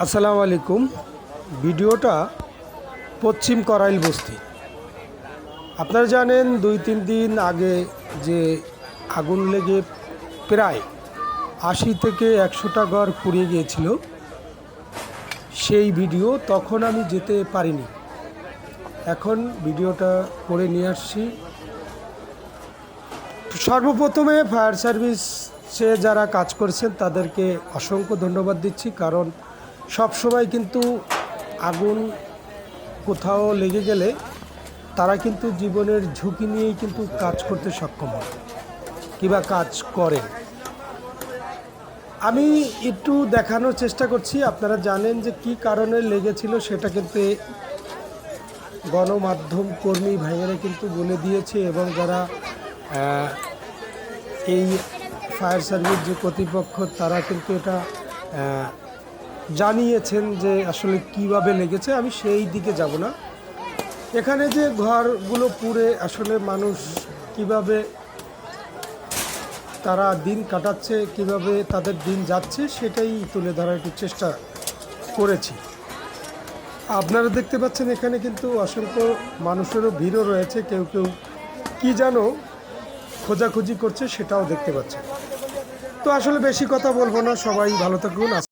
আসসালামু আলাইকুম। ভিডিওটা পশ্চিম করাইল বস্তি। আপনারা জানেন ২-৩ দিন আগে যে আগুন লেগে প্রায় ৮০ থেকে ১০০টা ঘর পুড়িয়ে গিয়েছিল, সেই ভিডিও তখন আমি যেতে পারিনি। এখন ভিডিওটা করে নিয়ে আসছি। সর্বপ্রথমে ফায়ার সার্ভিসে যারা কাজ করেছেন তাদেরকে অসংখ্য ধন্যবাদ দিচ্ছি, কারণ সবসময় কিন্তু আগুন কোথাও লেগে গেলে তারা কিন্তু জীবনের ঝুঁকি নিয়েই কিন্তু কাজ করতে সক্ষম হয় কিংবা কাজ করেন। আমি একটু দেখানোর চেষ্টা করছি। আপনারা জানেন যে কি কারণে লেগেছিল সেটা কিন্তু গণমাধ্যম কর্মী ভাইয়েরা কিন্তু বলে দিয়েছে, এবং যারা এই ফায়ার সার্ভিস যে কর্তৃপক্ষ তারা কিন্তু এটা জানিয়েছেন যে আসলে কিভাবে লেগেছে। আমি সেই দিকে যাব না। এখানে যে ঘরগুলো পুড়ে আসলে মানুষ কিভাবে তারা দিন কাটাচ্ছে, কিভাবে তাদের দিন যাচ্ছে, সেটাই তুলে ধরার একটু চেষ্টা করেছি। আপনারা দেখতে পাচ্ছেন এখানে কিন্তু অসংখ্য মানুষেরও ভিড়ও রয়েছে। কেউ কেউ কি যেন খোঁজাখুঁজি করছে সেটাও দেখতে পাচ্ছেন। তো আসলে বেশি কথা বলবো না, সবাই ভালো থাকুন।